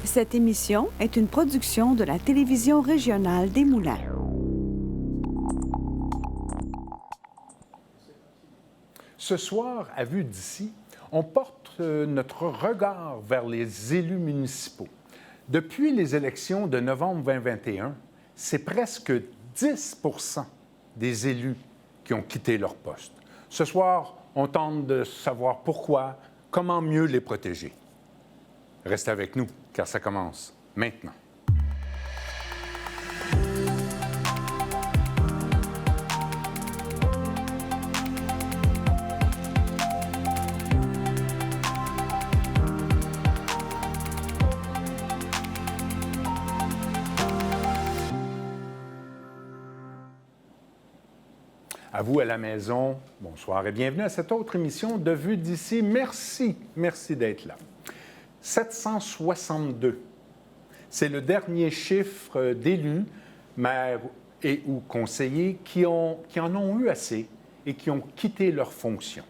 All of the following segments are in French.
Cette émission est une production de la télévision régionale des Moulins. Ce soir, à Vue d'ici, on porte notre regard vers les élus municipaux. Depuis les élections de novembre 2021, c'est presque 10 des élus qui ont quitté leur poste. Ce soir, on tente de savoir pourquoi, comment mieux les protéger. Restez avec nous, car ça commence maintenant. À vous à la maison, bonsoir et bienvenue à cette autre émission de Vue d'ici. Merci d'être là. 762, c'est le dernier chiffre d'élus, maires et ou conseillers qui en ont eu assez et qui ont quitté leurs fonctions.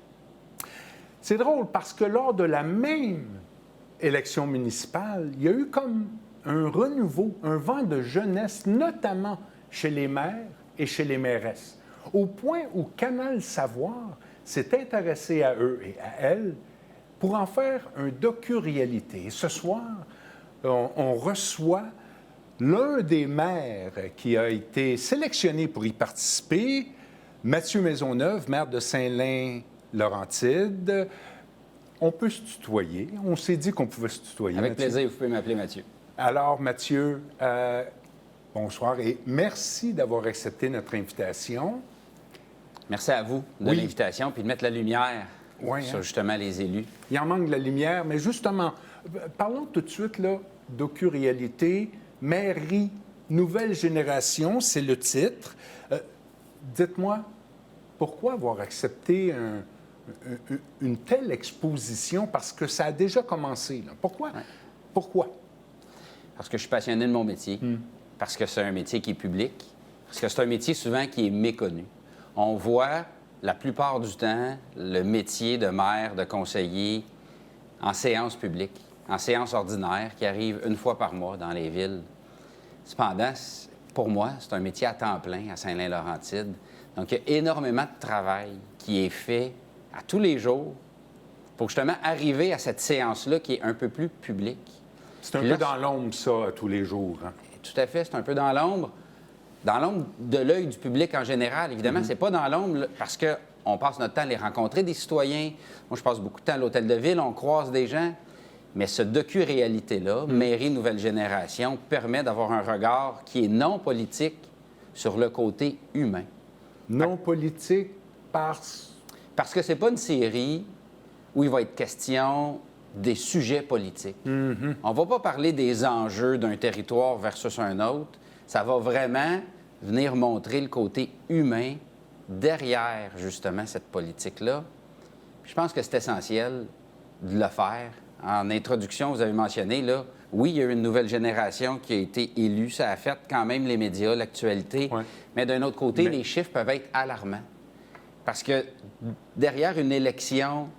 C'est drôle parce que lors de la même élection municipale, il y a eu comme un renouveau, un vent de jeunesse, notamment chez les maires et chez les mairesses, au point où Canal Savoir s'est intéressé à eux et à elles pour en faire un docu-réalité. Et ce soir, on reçoit l'un des maires qui a été sélectionné pour y participer, Mathieu Maisonneuve, maire de Saint-Lin-Laurentide. On peut se tutoyer. On s'est dit qu'on pouvait se tutoyer. Avec Mathieu. plaisir, vous pouvez m'appeler Mathieu. Alors, Mathieu, bonsoir et merci d'avoir accepté notre invitation. Merci à vous de l'invitation puis de mettre la lumière sur justement les élus. Il en manque de la lumière, mais justement, parlons tout de suite, là, docu-réalité, mairie, nouvelle génération, c'est le titre. Dites-moi, pourquoi avoir accepté une telle exposition? Parce que ça a déjà commencé, là. Pourquoi? Ouais. Pourquoi? Parce que je suis passionné de mon métier, parce que c'est un métier qui est public, parce que c'est un métier souvent qui est méconnu. On voit la plupart du temps le métier de maire, de conseiller en séance publique, en séance ordinaire qui arrive une fois par mois dans les villes. Cependant, pour moi, c'est un métier à temps plein à Saint-Lin-Laurentide. Donc, il y a énormément de travail qui est fait à tous les jours pour justement arriver à cette séance-là qui est un peu plus publique. C'est un peu dans l'ombre, ça, tous les jours. Hein? Tout à fait, c'est un peu dans l'ombre. Dans l'ombre de l'œil du public en général, évidemment. C'est pas dans l'ombre parce qu'on passe notre temps à aller rencontrer des citoyens. Moi, je passe beaucoup de temps à l'hôtel de ville, on croise des gens. Mais ce docu-réalité-là, Mairie Nouvelle Génération, permet d'avoir un regard qui est non politique sur le côté humain. Non politique parce que c'est pas une série où il va être question des sujets politiques. On va pas parler des enjeux d'un territoire versus un autre. Ça va vraiment venir montrer le côté humain derrière, justement, cette politique-là. Puis je pense que c'est essentiel de le faire. En introduction, vous avez mentionné, là, oui, il y a eu une nouvelle génération qui a été élue. Ça a fait quand même les médias, l'actualité. Ouais. Mais d'un autre côté, les chiffres peuvent être alarmants. Parce que derrière une élection,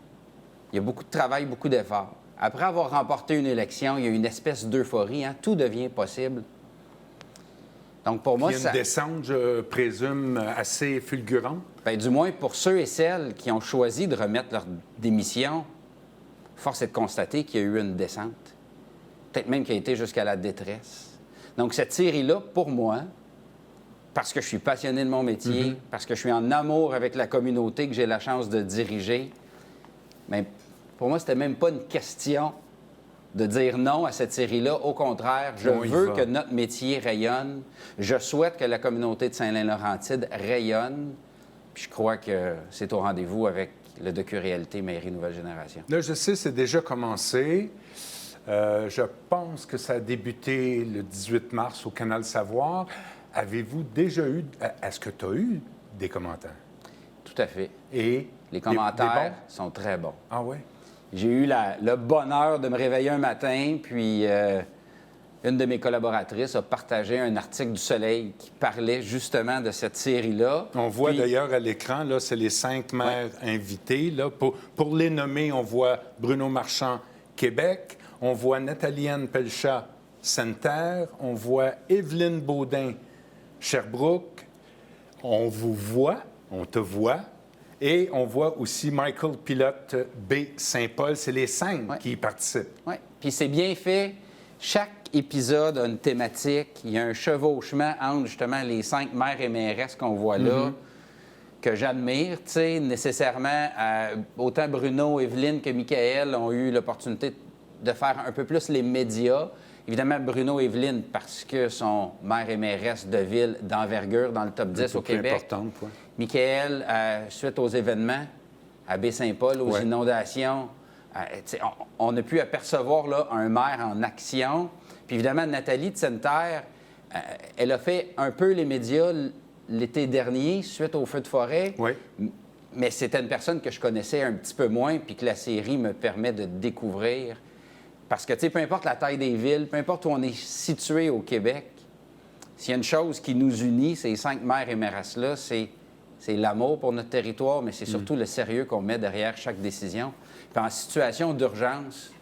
il y a beaucoup de travail, beaucoup d'efforts. Après avoir remporté une élection, il y a une espèce d'euphorie. Hein? Tout devient possible. Donc, pour moi, il y a une descente, je présume, assez fulgurante. Bien, du moins, pour ceux et celles qui ont choisi de remettre leur démission, force est de constater qu'il y a eu une descente. Peut-être même qui a été jusqu'à la détresse. Donc, cette série-là, pour moi, parce que je suis passionné de mon métier, parce que je suis en amour avec la communauté que j'ai la chance de diriger, bien, pour moi, c'était même pas une question de dire non à cette série-là. Au contraire, je veux que notre métier rayonne. Je souhaite que la communauté de Saint-Lin-Laurentide rayonne. Puis je crois que c'est au rendez-vous avec le docu-réalité Mairie Nouvelle Génération. Là, je sais, c'est déjà commencé. Je pense que ça a débuté le 18 mars au Canal Savoir. Avez-vous déjà eu... Est-ce que tu as eu des commentaires? Tout à fait. Et les commentaires sont très bons. Ah oui? J'ai eu le bonheur de me réveiller un matin, puis une de mes collaboratrices a partagé un article du Soleil qui parlait justement de cette série-là. On voit d'ailleurs à l'écran, là, c'est les 5 maires invités. Là. Pour les nommer, on voit Bruno Marchand, Québec. On voit Nathalie-Anne Pelchat-Santerre. On voit Evelyne Baudin, Sherbrooke. On vous voit, on te voit. Et on voit aussi Michael Pilote B. Saint-Paul. C'est les 5 qui y participent. Oui, puis c'est bien fait. Chaque épisode a une thématique. Il y a un chevauchement entre justement les 5 maires et mairesses qu'on voit là, que j'admire. Tu sais, nécessairement, autant Bruno, Evelyne que Michael ont eu l'opportunité de faire un peu plus les médias. Évidemment, Bruno et Evelyne, parce que sont maire et mairesse de ville d'envergure dans le top 10 au Québec. Importante, ouais. Michael, suite aux événements à Baie-Saint-Paul, aux inondations, on a pu apercevoir là, un maire en action. Puis évidemment, Nathalie de Santerre, elle a fait un peu les médias l'été dernier, suite au feu de forêt. Oui. Mais c'était une personne que je connaissais un petit peu moins, puis que la série me permet de découvrir. Parce que, tu sais, peu importe la taille des villes, peu importe où on est situé au Québec, s'il y a une chose qui nous unit, ces 5 maires et mairesses-là, c'est l'amour pour notre territoire, mais c'est surtout le sérieux qu'on met derrière chaque décision. Puis en situation d'urgence,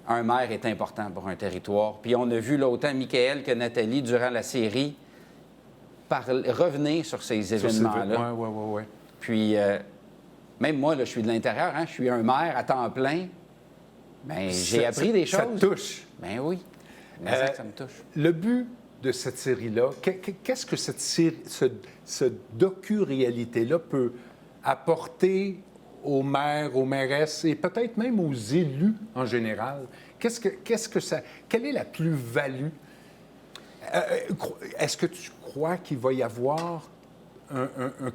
un maire est important pour un territoire. Puis on a vu là, autant Michael que Nathalie, durant la série, revenir sur ces événements-là. Oui. Puis, même moi, là, je suis de l'intérieur, hein, je suis un maire à temps plein. Bien, j'ai appris des choses. Ça te touche. Bien oui. Mais ça me touche. Le but de cette série-là, qu'est-ce que cette série, ce docu-réalité-là peut apporter aux maires, aux mairesses et peut-être même aux élus en général? Quelle est la plus-value? Est-ce que tu crois qu'il va y avoir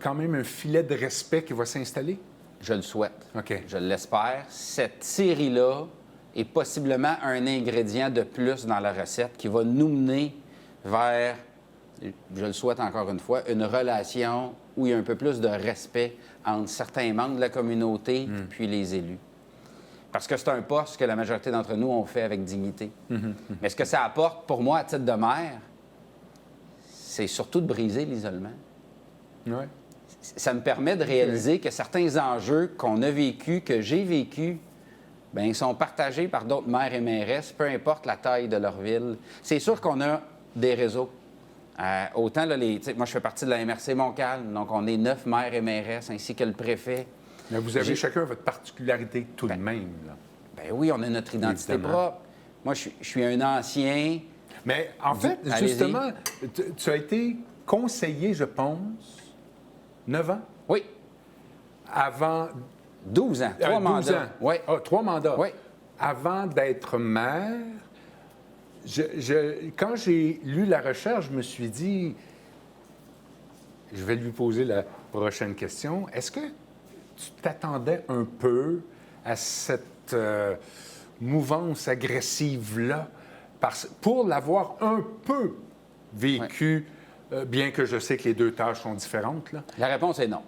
quand même un filet de respect qui va s'installer? Je le souhaite. OK. Je l'espère. Cette série-là est possiblement un ingrédient de plus dans la recette qui va nous mener vers, je le souhaite encore une fois, une relation où il y a un peu plus de respect entre certains membres de la communauté puis les élus. Parce que c'est un poste que la majorité d'entre nous ont fait avec dignité. Mais ce que ça apporte pour moi à titre de maire, c'est surtout de briser l'isolement. Oui. Ça me permet de réaliser que certains enjeux qu'on a vécus, que j'ai vécus, bien, ils sont partagés par d'autres maires et mairesses, peu importe la taille de leur ville. C'est sûr qu'on a des réseaux. Autant, là, moi, je fais partie de la MRC Montcalm, donc on est 9 maires et mairesses, ainsi que le préfet. Mais vous avez chacun votre particularité tout de même, là. Bien oui, on a notre identité Évidemment. propre. Moi, je suis un ancien. Mais en fait, Allez-y. justement, tu as été conseiller, je pense, 9 ans Oui, avant... 12 ans, 3 12 mandats. ans. Oui. Ah, 3 mandats. Oui. Avant d'être maire, quand j'ai lu la recherche, je me suis dit, je vais lui poser la prochaine question. Est-ce que tu t'attendais un peu à cette mouvance agressive-là pour l'avoir un peu vécu, bien que je sais que les 2 tâches sont différentes, là? La réponse est non.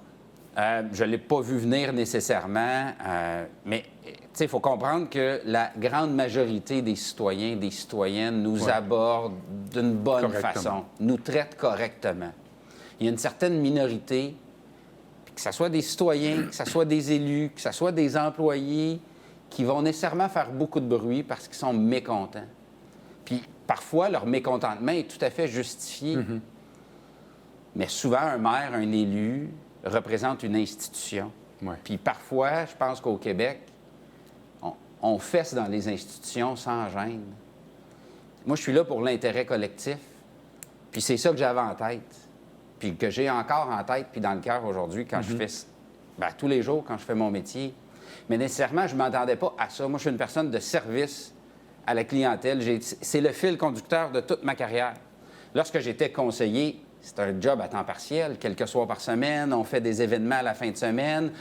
Je ne l'ai pas vu venir nécessairement, mais il faut comprendre que la grande majorité des citoyens, des citoyennes nous abordent d'une bonne façon, nous traitent correctement. Il y a une certaine minorité, que ce soit des citoyens, que ce soit des élus, que ce soit des employés, qui vont nécessairement faire beaucoup de bruit parce qu'ils sont mécontents. Puis parfois, leur mécontentement est tout à fait justifié. Mais souvent, un maire, un élu représente une institution. Ouais. Puis parfois, je pense qu'au Québec, on fesse dans les institutions sans gêne. Moi, je suis là pour l'intérêt collectif. Puis c'est ça que j'avais en tête. Puis que j'ai encore en tête, puis dans le cœur aujourd'hui, quand je fais... Bien, tous les jours, quand je fais mon métier. Mais nécessairement, je ne m'attendais pas à ça. Moi, je suis une personne de service à la clientèle. C'est le fil conducteur de toute ma carrière. Lorsque j'étais conseiller, c'est un job à temps partiel, quelques soirs par semaine. On fait des événements à la fin de semaine.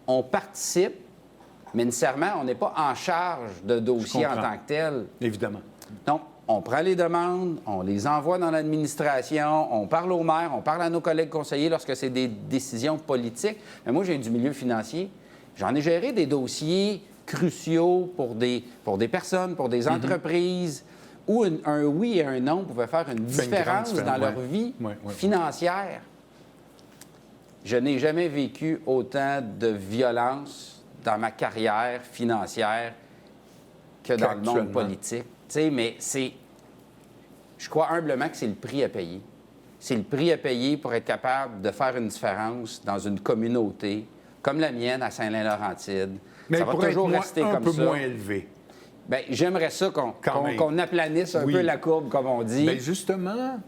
On participe, mais nécessairement, on n'est pas en charge de dossiers en tant que tel. Évidemment. Donc, on prend les demandes, on les envoie dans l'administration, on parle aux maires, on parle à nos collègues conseillers lorsque c'est des décisions politiques. Mais moi, j'ai du milieu financier. J'en ai géré des dossiers cruciaux pour des personnes, pour des entreprises, où un oui et un non pouvaient faire une différence dans leur vie financière. Je n'ai jamais vécu autant de violence dans ma carrière financière que dans le monde Qu'actuellement. politique. Tu sais, mais je crois humblement que c'est le prix à payer. C'est le prix à payer pour être capable de faire une différence dans une communauté comme la mienne à Saint-Lin-Laurentide. Mais Ça va pour être toujours moins- rester un comme peu ça. moins élevé. Bien, j'aimerais ça Quand même. qu'on aplanisse un Oui. peu la courbe, comme on dit. Bien, justement,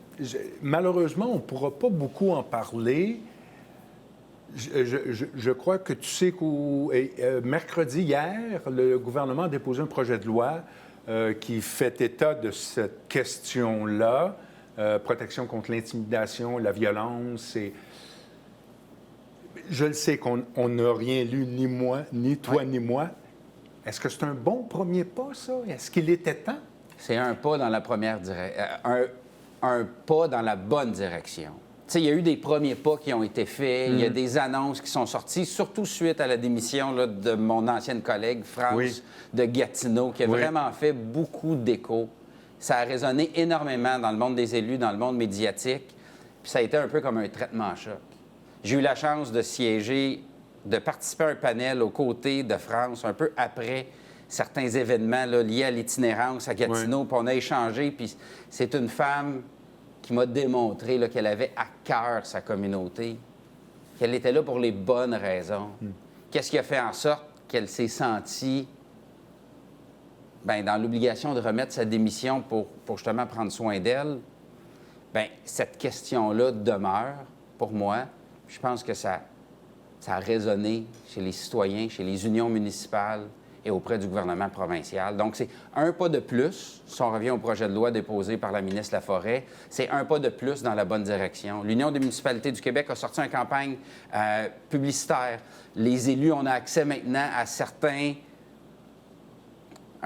malheureusement, on ne pourra pas beaucoup en parler. Je crois que tu sais que mercredi, hier, le gouvernement a déposé un projet de loi qui fait état de cette question-là, protection contre l'intimidation, la violence. Je le sais qu'on n'a rien lu, ni moi, ni toi, ni moi. Est-ce que c'est un bon premier pas, ça? Est-ce qu'il était temps? C'est un pas dans la première direction, un pas dans la bonne direction. Tu sais, il y a eu des premiers pas qui ont été faits, il y a des annonces qui sont sorties, surtout suite à la démission là, de mon ancienne collègue, France Oui. de Gatineau, qui a Oui. vraiment fait beaucoup d'écho. Ça a résonné énormément dans le monde des élus, dans le monde médiatique, puis ça a été un peu comme un traitement à choc. J'ai eu la chance de siéger, de participer à un panel aux côtés de France, un peu après certains événements là, liés à l'itinérance à Gatineau, puis on a échangé, puis c'est une femme qui m'a démontré là, qu'elle avait à cœur sa communauté, qu'elle était là pour les bonnes raisons. Qu'est-ce qui a fait en sorte qu'elle s'est sentie dans l'obligation de remettre sa démission pour justement prendre soin d'elle? Bien, cette question-là demeure pour moi. Je pense que ça a résonné chez les citoyens, chez les unions municipales et auprès du gouvernement provincial. Donc, c'est un pas de plus, si on revient au projet de loi déposé par la ministre Laforêt, c'est un pas de plus dans la bonne direction. L'Union des municipalités du Québec a sorti une campagne publicitaire. Les élus, on a accès maintenant à un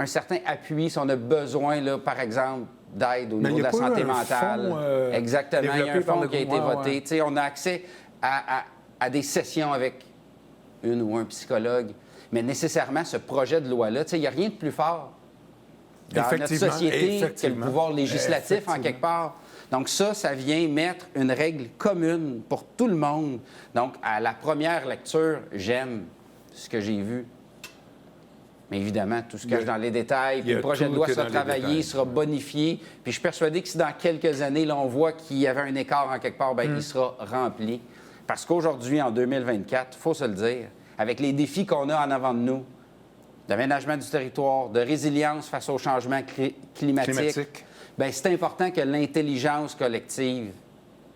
certain appui si on a besoin, là, par exemple, d'aide au niveau de la santé mentale. Exactement, il y a un fonds qui a été voté. Tu sais, on a accès à des sessions avec une ou un psychologue. Mais nécessairement, ce projet de loi-là, il n'y a rien de plus fort dans notre société que le pouvoir législatif, en quelque part. Donc ça vient mettre une règle commune pour tout le monde. Donc, à la première lecture, j'aime ce que j'ai vu. Mais évidemment, tout se cache dans les détails. Puis le projet de loi sera travaillé, sera bonifié. Puis je suis persuadé que si dans quelques années, là, on voit qu'il y avait un écart en quelque part, bien, il sera rempli. Parce qu'aujourd'hui, en 2024, il faut se le dire, avec les défis qu'on a en avant de nous, d'aménagement du territoire, de résilience face au changement climatique, bien, c'est important que l'intelligence collective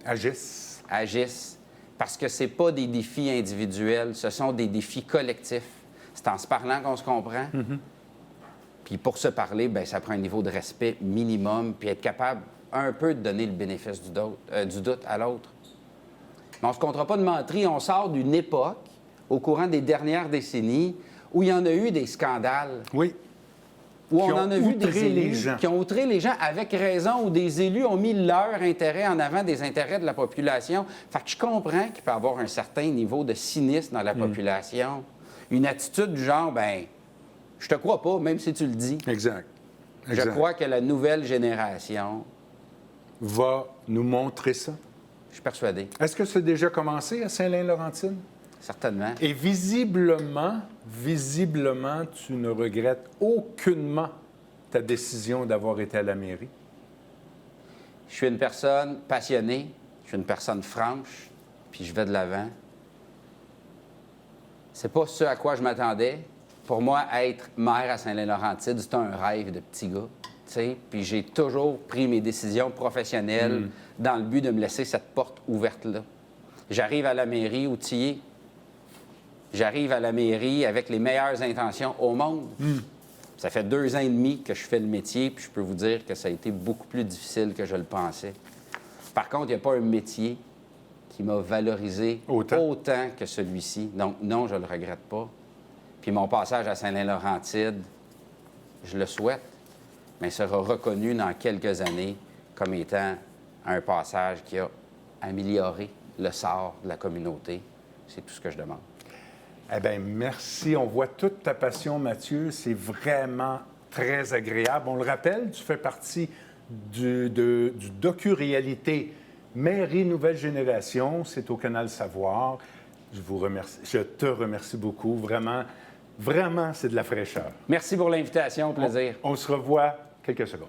agisse. Parce que ce n'est pas des défis individuels, ce sont des défis collectifs. C'est en se parlant qu'on se comprend. Puis pour se parler, bien, ça prend un niveau de respect minimum, puis être capable un peu de donner le bénéfice du doute à l'autre. Mais on ne se comptera pas de menterie. On sort d'une époque, au courant des dernières décennies, où il y en a eu des scandales. Oui. Où on en a vu des élus les gens. qui ont outré les gens avec raison, où des élus ont mis leur intérêt en avant des intérêts de la population. Fait que je comprends qu'il peut y avoir un certain niveau de cynisme dans la population. Une attitude du genre, ben, je te crois pas, même si tu le dis. Exact. Je crois que la nouvelle génération va nous montrer ça. Je suis persuadé. Est-ce que c'est déjà commencé à Saint-Lin-Laurentide? Certainement. Et visiblement, tu ne regrettes aucunement ta décision d'avoir été à la mairie? Je suis une personne passionnée, je suis une personne franche, puis je vais de l'avant. C'est pas ce à quoi je m'attendais. Pour moi, être maire à Saint-Lin-Laurentide, c'est un rêve de petit gars. Puis j'ai toujours pris mes décisions professionnelles dans le but de me laisser cette porte ouverte-là. J'arrive à la mairie outillée. J'arrive à la mairie avec les meilleures intentions au monde. Ça fait 2 ans et demi que je fais le métier, puis je peux vous dire que ça a été beaucoup plus difficile que je le pensais. Par contre, il n'y a pas un métier qui m'a valorisé autant que celui-ci. Donc, non, je ne le regrette pas. Puis mon passage à Saint-Lin-Laurentide, je le souhaite, mais sera reconnu dans quelques années comme étant un passage qui a amélioré le sort de la communauté. C'est tout ce que je demande. Eh bien, merci. On voit toute ta passion, Mathieu. C'est vraiment très agréable. On le rappelle, tu fais partie du docu-réalité Mairie Nouvelle Génération. C'est au Canal Savoir. Je te remercie beaucoup. Vraiment, Vraiment, c'est de la fraîcheur. Merci pour l'invitation. Au plaisir. On se revoit quelques secondes.